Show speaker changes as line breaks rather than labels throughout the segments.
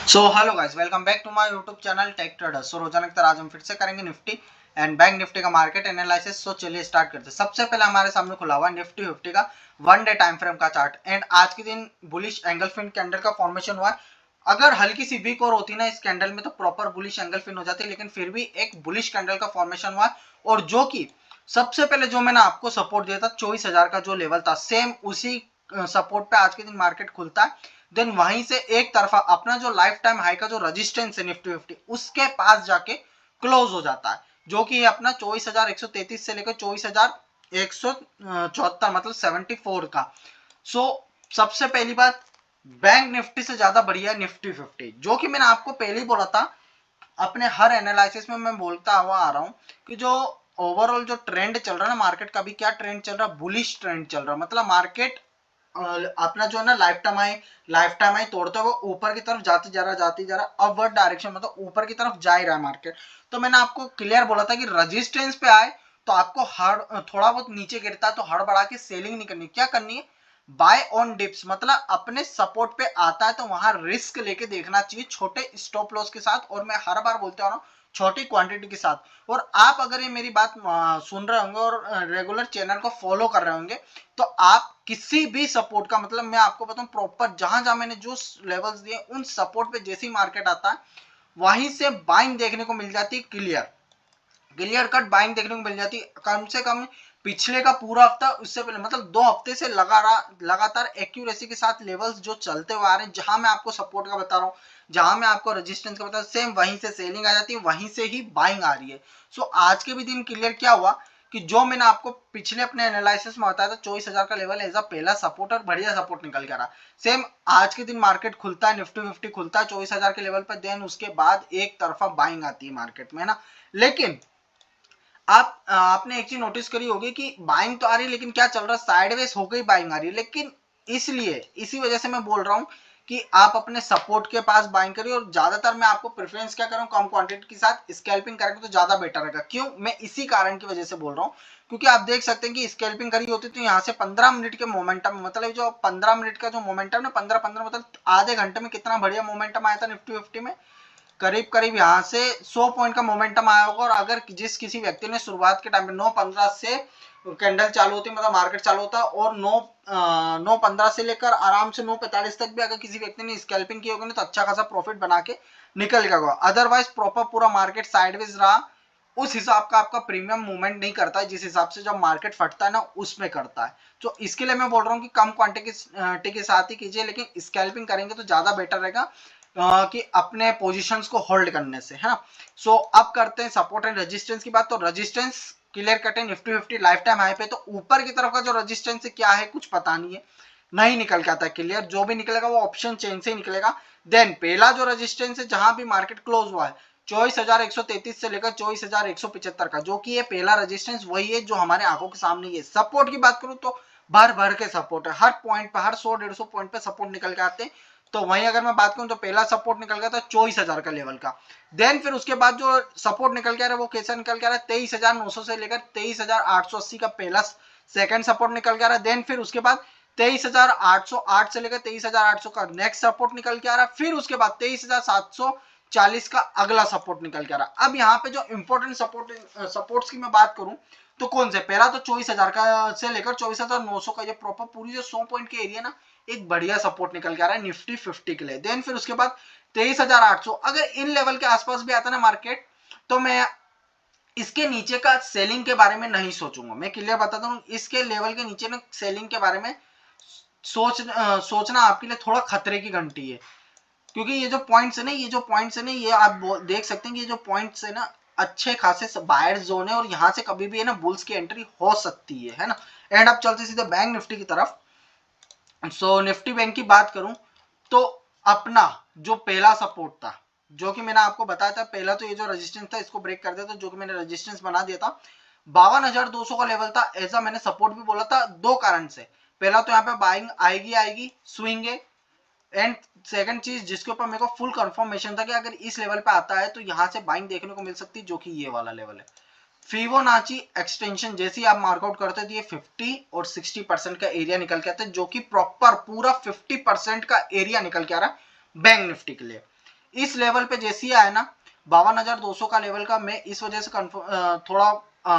So hello guys, welcome back to my YouTube channel Tech Trader. So रोजाना की तरह आज हम फिर से करेंगे निफ्टी एंड बैंक निफ्टी का मार्केट एनालिसिस। सो चलिए स्टार्ट करते हैं। सबसे पहले हमारे सामने खुला हुआ निफ्टी 50 का वन डे टाइम फ्रेम का चार्ट एंड आज के दिन बुलिश एंगल फिन कैंडल का फॉर्मेशन हुआ है। अगर हल्की सी वीक और होती ना इस कैंडल में तो प्रॉपर बुलिश एंगल फिन हो जाती, लेकिन फिर भी एक बुलिश कैंडल का फॉर्मेशन हुआ है। और जो कि सबसे पहले जो मैंने आपको सपोर्ट दिया था 24,000 का जो लेवल था, सेम उसी सपोर्ट पे आज के दिन मार्केट खुलता है। देन वहीं से एक तरफा अपना जो लाइफ टाइम हाई का जो रेजिस्टेंस है निफ्टी 50 उसके पास जाके क्लोज हो जाता है, जो कि अपना 24,133 से लेकर 24,174 मतलब 74 का। सो सबसे पहली बात, बैंक निफ्टी से ज्यादा बढ़िया है निफ्टी 50, जो कि मैंने आपको पहले ही बोला था। अपने हर एनालिसिस में मैं बोलता हुआ आ रहा हूं कि जो ओवरऑल जो ट्रेंड चल रहा है ना मार्केट का, भी क्या ट्रेंड चल रहा है, बुलिश ट्रेंड चल रहा है। मतलब मार्केट अपना जो है ना लाइफ टाइम आई तोड़ते हुए ऊपर की तरफ जाती जा रहा अपवर्ड डायरेक्शन, मतलब ऊपर की तरफ जा ही रहा है मार्केट। तो मैंने आपको क्लियर बोला था कि रेजिस्टेंस पे आए तो आपको थोड़ा बहुत नीचे गिरता है तो हड़बड़ा के सेलिंग नहीं करनी, क्या करनी है, बाय ऑन डिप्स। मतलब अपने सपोर्ट पे आता है तो वहां रिस्क लेके देखना चाहिए, छोटे स्टॉप लॉस के साथ। और मैं हर बार बोलते आ रहा हूँ छोटी क्वांटिटी के साथ। और आप अगर ये मेरी बात सुन रहे होंगे और रेगुलर चैनल को फॉलो कर रहे होंगे तो आप किसी भी सपोर्ट का, मतलब मैं आपको बताऊं प्रॉपर जहां जहां मैंने जो लेवल्स दिए उन सपोर्ट पे जैसे ही मार्केट आता है वहीं से बाइंग देखने को मिल जाती है, क्लियर कट बाइंग देखने को मिल जाती है। कम से कम पिछले का पूरा हफ्ता, उससे पहले मतलब 2 हफ्ते से लगातार एक्यूरेसी के साथ लेवल्स जो चलते हुए आ रहे हैं, जहां मैं आपको सपोर्ट का बता रहा हूँ, जहां मैं आपको रेजिस्टेंस का बता रहा हूँ, सेम वहीं से सेलिंग आ जाती है, वहीं से ही बाइंग आ रही है। सो आज के भी दिन क्लियर क्या हुआ कि जो मैंने आपको पिछले अपने एनालिसिस में बताया था 24,000 का लेवल एज अ पहला सपोर्ट और बढ़िया सपोर्ट निकल कर रहा, सेम आज के दिन मार्केट खुलता है, निफ्टी 50 खुलता है 24,000 के लेवल पर। देन उसके बाद एक तरफा बाइंग आती है मार्केट में ना। लेकिन आपने एक चीज नोटिस करी होगी कि बाइंग तो आ रही है, लेकिन क्या चल रहा है, साइडवेज होकर ही बाइंग आ रही है। लेकिन इसलिए इसी वजह से मैं बोल रहा हूं कि आप अपने सपोर्ट के पास बाइंग करिए। और ज्यादातर मैं आपको प्रेफरेंस क्या करूं, कम क्वांटिटी के साथ स्कैल्पिंग करेंगे तो ज्यादा बेटर रहेगा। क्यों, मैं इसी कारण की वजह से बोल रहा हूं, क्योंकि आप देख सकते हैं कि स्कैल्पिंग करी होती तो यहाँ से 15 मिनट के मोमेंटम, मतलब जो 15 मिनट का जो मोमेंटम ना, 15-15 मतलब आधे घंटे में कितना बढ़िया मोमेंटम आया था निफ्टी 50 में। करीब करीब यहाँ से 100 पॉइंट का मोमेंटम आया होगा। और अगर जिस किसी व्यक्ति ने शुरुआत के टाइम पे 9:15 से कैंडल चालू होती, मतलब मार्केट चालू होता, और 9:15 से लेकर आराम से 9:45 तक भी अगर किसी व्यक्ति ने स्कैल्पिंग की होगी ना तो अच्छा खासा प्रॉफिट बना के निकल गया होगा। अदरवाइज प्रॉपर पूरा मार्केट साइडवेज रहा, उस हिसाब का आपका प्रीमियम मूवमेंट नहीं करता है जिस हिसाब से जब मार्केट फटता है ना उसमें करता है। तो इसके लिए मैं बोल रहा हूँ कि कम क्वांटिटी के साथ ही कीजिए, लेकिन स्कैल्पिंग करेंगे तो ज्यादा बेटर रहेगा कि अपने पोजीशंस को होल्ड करने से, है ना। सो अब करते हैं सपोर्ट एंड रेजिस्टेंस की बात। तो रेजिस्टेंस क्लियर कट है निफ्टी 50 लाइफ टाइम हाई पे, तो ऊपर की तरफ का जो रेजिस्टेंस है क्या है कुछ पता नहीं है, नहीं निकल के आता क्लियर। जो भी निकलेगा वो ऑप्शन चेंज से ही निकलेगा। देन पहला जो रेजिस्टेंस है जहां भी मार्केट क्लोज हुआ है 24,133 से लेकर 24,175 का, जो कि ये पहला रेजिस्टेंस वही है जो हमारे आंखों के सामने है। सपोर्ट की बात करूं तो भर भर के सपोर्ट है, हर पॉइंट पर, हर 100-150 पॉइंट पे सपोर्ट निकल के आते हैं। तो वहीं अगर मैं बात करूं तो पहला सपोर्ट निकल गया था 24,000 का लेवल का। देन फिर उसके बाद जो सपोर्ट निकल के आ रहा है वो कैसा निकल के आ रहा है, 23,900 से लेकर 23,880 का पहला सेकंड सपोर्ट निकल के आ रहा है। देन फिर उसके बाद 23,808 से लेकर 23,800 का नेक्स्ट सपोर्ट निकल के आ रहा है। फिर उसके बाद 23,740 का अगला सपोर्ट निकल के आ रहा है। अब यहाँ पे जो इंपॉर्टेंट सपोर्ट्स की मैं बात करूं तो कौन से, पहला तो 24,000 का से लेकर 24,900 का, ये प्रॉपर पूरी जो 100 पॉइंट के एरिया ना, एक बढ़िया सपोर्ट निकल के आ रहा है निफ्टी 50 के लिए। देन फिर उसके बाद 23,800, अगर इन लेवल के आसपास भी आता ना मार्केट तो मैं इसके नीचे का सेलिंग के बारे में नहीं सोचूंगा। मैं क्लियर बताता हूँ, इसके लेवल के नीचे ना सेलिंग के बारे में सोचना आपके लिए थोड़ा खतरे की घंटी है। क्योंकि ये जो पॉइंट्स है ना, ये आप देख सकते हैं कि ये जो पॉइंट्स है ना अच्छे खासे बायर जोन है, और यहाँ से कभी भी है ना बुल्स की एंट्री हो सकती है ना। एंड अब चलते सीधे बैंक निफ्टी की तरफ। सो निफ्टी बैंक की बात करूं तो अपना जो पहला सपोर्ट था, जो कि मैंने आपको बताया था, पहला तो ये जो रेजिस्टेंस था इसको ब्रेक कर दिया था, जो कि मैंने रेजिस्टेंस बना दिया था 52,200 का लेवल था। ऐसा मैंने सपोर्ट भी बोला था दो कारण से, पहला तो यहाँ पे बाइंग आएगी स्विंग है। एंड सेकंड चीज जिसके ऊपर मेरे को फुल कंफर्मेशन था कि अगर इस लेवल पे आता है तो यहाँ से बाइंग देखने को मिल सकती है, जो कि ये वाला लेवल है। फिबोनाची एक्सटेंशन जैसे ही आप मार्कआउट करते हैं तो ये 50 और 60% का एरिया निकल के आता है, जो कि प्रॉपर पूरा 50% का एरिया निकल के आ रहा है बैंक निफ्टी के लिए। इस लेवल पे जैसे ही आया ना 52,200 का लेवल का, मैं इस वजह से थोड़ा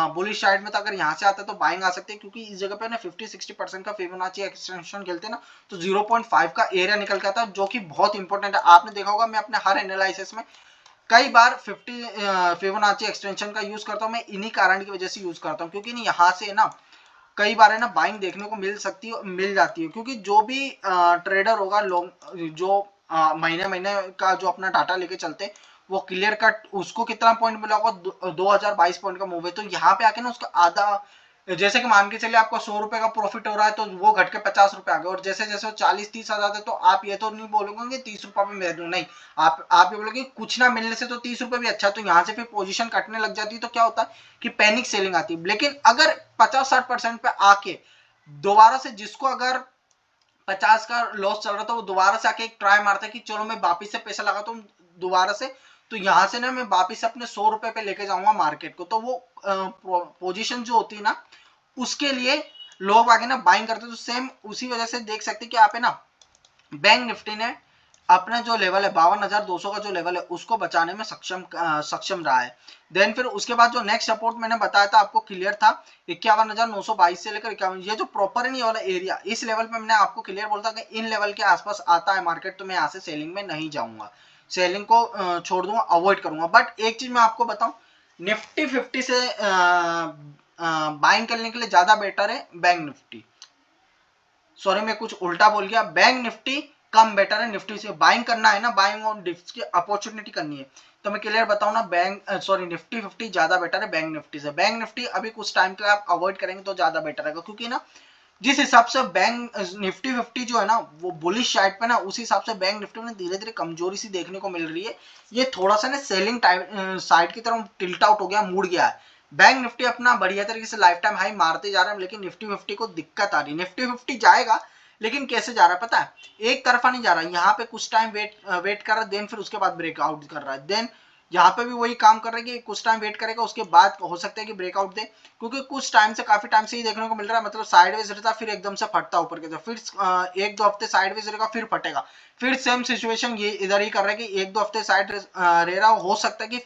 बुलिश साइड में था। अगर यहाँ से आता है तो बाइंग आ सकते हैं, क्योंकि इस जगह पे ना 50-60% का फिबोनाची एक्सटेंशन खेलते हैं ना, तो 0.5 का एरिया निकल के आता है, जो कि बहुत इंपॉर्टेंट है। आपने देखा होगा मैं अपने हर एनालिसिस में कई बार 50 फिबोनाची एक्सटेंशन का यूज करता हूँ। मैं इन्हीं कारण की वजह से यूज करता हूँ, क्योंकि यहाँ से ना कई बार है ना बाइंग देखने को मिल जाती है, क्योंकि जो भी ट्रेडर होगा, लोग जो महीने महीने का जो अपना डाटा लेके चलते, वो क्लियर कट उसको कितना पॉइंट मिला होगा, 2022 पॉइंट का मूव है, तो यहाँ पे आके ना उसका आधा, जैसे कि मान के चलिए आपको 100 रुपए का प्रॉफिट हो रहा है, तो वो घट के 50 रुपए आ गए, और जैसे जैसे 40-30 आ जाते, तो आप ये तो नहीं बोलोगे 30 रुपए में मैं दूं, नहीं, आप ये बोलोगे कुछ ना मिलने से तो 30 रुपए भी अच्छा। तो यहाँ से फिर पोजीशन कटने लग जाती है, तो क्या होता है कि पैनिक सेलिंग आती है। लेकिन अगर 50-60% पे आके दोबारा से, जिसको अगर 50 का लॉस चल रहा था, वो दोबारा से आके एक ट्राई मारता है कि चलो मैं वापिस से पैसा लगाता हूँ दोबारा से, तो यहाँ से ना मैं वापिस अपने 100 रुपए पे लेके जाऊंगा मार्केट को, तो वो पोजीशन जो होती है ना, उसके लिए लोग आगे ना बाइंग करते हैं। तो सेम उसी वजह से देख सकते हैं कि आप है ना बैंक निफ्टी ने अपना जो लेवल है 52,200 का जो लेवल है, उसको बचाने में सक्षम रहा है। देन फिर उसके बाद जो नेक्स्ट सपोर्ट मैंने बताया था आपको क्लियर था 51,922 से लेकर 51, ये जो प्रॉपर नहीं वाला एरिया, इस लेवल पे मैंने आपको क्लियर बोलता कि इन लेवल के आसपास आता है मार्केट, तो मैं यहाँ से सेलिंग में नहीं जाऊंगा, सेलिंग को छोड़ दूंगा, अवॉइड करूंगा। बट एक चीज मैं आपको बताऊं, निफ्टी 50 से बाइंग करने के लिए ज्यादा बेटर है बैंक निफ्टी, सॉरी मैं कुछ उल्टा बोल गया, बैंक निफ्टी कम बेटर है निफ्टी से। बाइंग करना है ना, बाइंग और डिप्स की अपॉर्चुनिटी करनी है, तो मैं क्लियर बताऊं ना, निफ्टी 50 ज्यादा बेटर है बैंक निफ्टी से। बैंक निफ्टी अभी कुछ टाइम के लिए आप अवॉइड करेंगे तो ज्यादा बेटर है, क्योंकि ना जिस हिसाब से बैंक निफ्टी 50 जो है ना वो बुलिश साइड पे ना, उस हिसाब से बैंक निफ्टी में धीरे धीरे कमजोरी सी देखने को मिल रही है। ये थोड़ा सा ना सेलिंग साइड की तरफ टिल्ट आउट हो गया, मुड़ गया है। बैंक निफ्टी अपना बढ़िया तरीके से लाइफ टाइम हाई मारते जा रहा है, लेकिन निफ्टी 50 को दिक्कत आ रही है। निफ्टी 50 जाएगा, लेकिन कैसे जा रहा है पता है, एक तरफा नहीं जा रहा है। यहाँ पे कुछ टाइम वेट कर रहा है, देन फिर उसके बाद ब्रेकआउट कर रहा है, देन यहाँ पे भी वही काम कर रहा है कि कुछ टाइम वेट करेगा, उसके बाद हो सकता है कि ब्रेकआउट दे, क्योंकि कुछ टाइम से काफी टाइम से ही देखने को मिल रहा है, मतलब साइडवेज रहता फिर एकदम से फटता ऊपर के, फिर 1-2 हफ्ते साइडवेज रहेगा फिर फटेगा, फिर सेम सिचुएशन ये इधर ही कर रहा है कि 1-2 हफ्ते साइड रह रहा, हो सकता है कि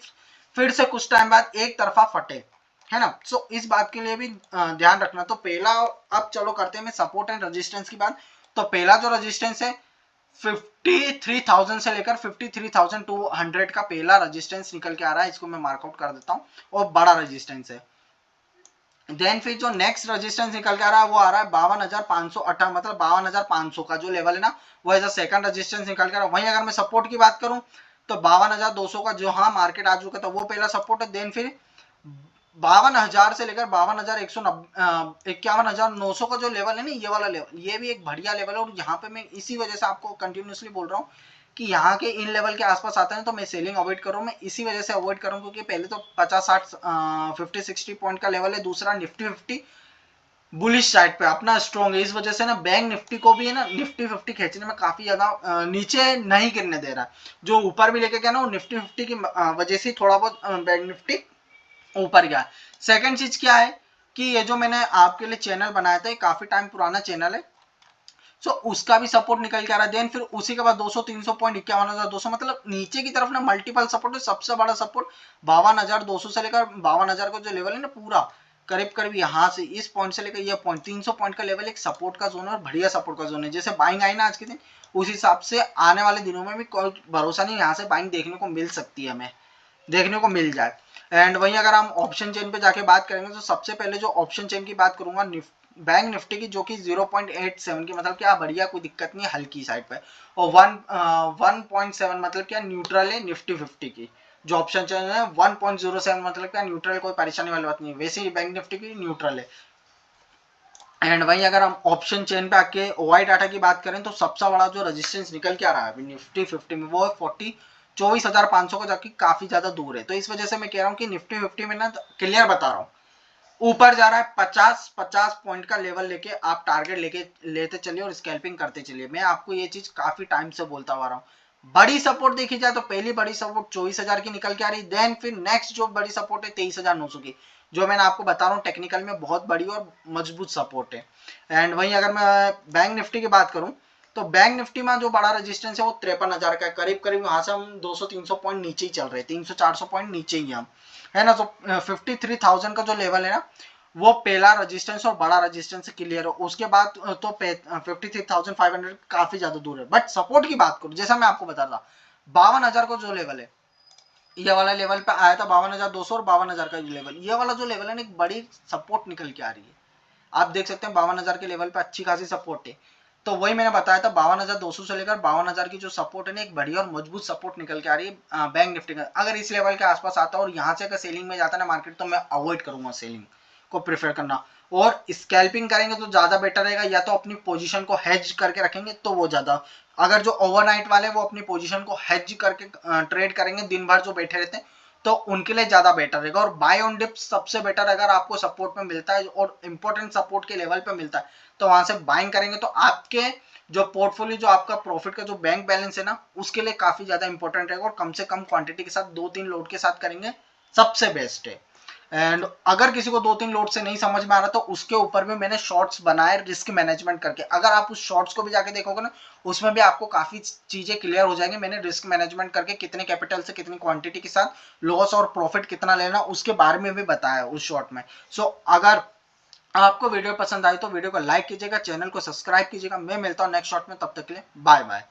फिर से कुछ टाइम बाद एक तरफा फटे, है ना। सो इस बात के लिए भी ध्यान रखना। तो पहला, अब चलो करते हैं मैं सपोर्ट एंड रेजिस्टेंस की बात। तो पहला जो रेजिस्टेंस है 53,000 से लेकर 53,200 का पहला रेजिस्टेंस निकल के आ रहा है, इसको मैं मार्कआउट कर देता हूं, और बड़ा रेजिस्टेंस है। देन फिर जो नेक्स्ट रेजिस्टेंस निकल के आ रहा है वो आ रहा है 52,518, मतलब 52,500 का जो लेवल है ना, वो एज अ सेकंड रेजिस्टेंस निकल के आ रहा है। वहीं अगर मैं सपोर्ट की बात करूं तो 52,200 का जो हाँ मार्केट आ चुका था वो पहला सपोर्ट है। देन फिर 52,000 से लेकर 51,900 का जो लेवल है ना, ये वाला लेवल, ये भी एक बढ़िया लेवल है। और यहाँ पे मैं इसी वजह से आपको कंटिन्यूसली बोल रहा हूँ कि यहाँ के इन लेवल के आसपास आते हैं तो मैं सेलिंग अवॉइड कर रहा हूँ। मैं इसी वजह से अवॉइड कर रहा हूँ, क्योंकि पहले तो 50-60 50-60 पॉइंट का लेवल है, दूसरा निफ्टी 50 बुलिश साइड पे अपना स्ट्रॉन्ग है, इस वजह से ना बैंक निफ्टी को भी है ना निफ्टी 50 खींचने में काफी ज्यादा नीचे नहीं गिरने दे रहा। जो ऊपर भी लेके गया ना, वो निफ्टी 50 की वजह से थोड़ा बहुत बैंक निफ्टी ऊपर गया। सेकंड चीज क्या है कि ये जो मैंने आपके लिए चैनल बनाया था, ये काफी टाइम पुराना चैनल है, सो उसका भी सपोर्ट निकल के आ रहा है। देन फिर उसी के बाद 200-300 पॉइंट 51,200, मतलब नीचे की तरफ ना मल्टीपल सपोर्ट है। सबसे बड़ा सपोर्ट 52,200 से लेकर 52,000 का जो लेवल है ना, पूरा करीब करीब यहाँ से इस पॉइंट से लेकर ये पॉइंट 300 पॉइंट का लेवल एक सपोर्ट का जोन है, और बढ़िया सपोर्ट का जोन है। जैसे बाइंग आई ना आज के दिन, उस हिसाब से आने वाले दिनों में भी कोई भरोसा नहीं, यहाँ से बाइंग देखने को मिल सकती है, हमें देखने को मिल जाए। एंड वहीं अगर हम ऑप्शन चेन पे जाके बात करेंगे, तो सबसे पहले जो ऑप्शन चेन की बात करूंगा बैंक निफ्टी की, जो कि 0.87 की, मतलब क्या बढ़िया, कोई दिक्कत नहीं है, हल्की साइड पे, और 1.7 मतलब क्या न्यूट्रल है निफ्टी 50 की। जो ऑप्शन चेन है 1.07 मतलब क्या न्यूट्रल, कोई परेशानी वाली बात नहीं, वैसे ही बैंक निफ्टी की न्यूट्रल है। एंड वहीं अगर हम ऑप्शन चेन पे आके ओआई डाटा की बात करें, तो सबसे बड़ा जो रेजिस्टेंस निकल के आ रहा है निफ्टी 50 में, वो है 24,500 का, जाके काफी ज्यादा दूर है। तो इस वजह से मैं कह रहा हूँ कि निफ्टी 50 में ना क्लियर बता रहा हूँ, ऊपर जा रहा है, 50 पॉइंट का लेवल लेके आप टारगेट लेके लेते चलिए और स्कैल्पिंग करते चलिए। मैं आपको ये चीज काफी टाइम से बोलता हुआ रहा हूँ। बड़ी सपोर्ट देखी जाए तो पहली बड़ी सपोर्ट 24,000 की निकल के आ रही, देन फिर नेक्स्ट जो बड़ी सपोर्ट है 23,900 की, जो मैंने आपको बता रहा हूँ टेक्निकल में बहुत बड़ी और मजबूत सपोर्ट है। एंड वहीं अगर मैं बैंक निफ्टी की बात करूं, तो बैंक निफ्टी में जो बड़ा रेजिस्टेंस है वो 53,000 का है, करीब करीब यहाँ से हम 200-300 पॉइंट नीचे ही चल रहे हैं, 300-400 पॉइंट नीचे ही हम, है ना। तो 53,000 का जो लेवल है ना, वो पहला रेजिस्टेंस और बड़ा रेजिस्टेंस क्लियर हो, उसके बाद तो 53,500 काफी ज्यादा दूर है। बट सपोर्ट की बात करूं, जैसा मैं आपको बता रहा, 52,000 का जो लेवल है, ये वाला लेवल पे आया था 52,200 और 52,000 का लेवल, ये वाला जो लेवल है ना, एक बड़ी सपोर्ट निकल के आ रही है। आप देख सकते हैं 52,000 के लेवल पे अच्छी खासी सपोर्ट है। तो वही मैंने बताया था 52,200 से लेकर 52,000 की जो सपोर्ट है ना, एक बढ़िया और मजबूत सपोर्ट निकल के आ रही है बैंक निफ्टी का। अगर इस लेवल के आसपास आता है और यहाँ से अगर सेलिंग में जाता है ना मार्केट, तो मैं अवॉइड करूंगा सेलिंग को प्रेफर करना, और स्कैल्पिंग करेंगे तो ज्यादा बेटर रहेगा, या तो अपनी पोजीशन को हेज करके रखेंगे तो वो ज्यादा, अगर जो ओवरनाइट वाले वो अपनी पोजीशन को हेज करके ट्रेड करेंगे, दिन भर जो बैठे रहते हैं, तो उनके लिए ज्यादा बेटर रहेगा। और बाय ऑन डिप्स सबसे बेटर, अगर आपको सपोर्ट में मिलता है और इंपॉर्टेंट सपोर्ट के लेवल पे मिलता है, तो वहां से बाइंग करेंगे, तो आपके जो पोर्टफोलियो, जो आपका प्रॉफिट का जो बैंक बैलेंस है ना, उसके लिए काफी ज्यादा इंपॉर्टेंट रहेगा, और कम से कम क्वांटिटी के साथ 2-3 लोड के साथ करेंगे, सबसे बेस्ट है। एंड अगर किसी को 2-3 लोड से नहीं समझ में आ रहा, तो उसके ऊपर भी मैंने शॉर्ट्स बनाए रिस्क मैनेजमेंट करके, अगर आप उस शॉर्ट्स को भी जाके देखोगे ना, उसमें भी आपको काफी चीजें क्लियर हो जाएंगी। मैंने रिस्क मैनेजमेंट करके कितने कैपिटल से कितनी क्वांटिटी के साथ लॉस और प्रॉफिट कितना लेना, उसके बारे में भी बताया उस शॉर्ट में। सो अगर आपको वीडियो पसंद आई तो वीडियो को लाइक कीजिएगा, चैनल को सब्सक्राइब कीजिएगा। मैं मिलता हूँ नेक्स्ट शॉर्ट में, तब तक के लिए बाय बाय।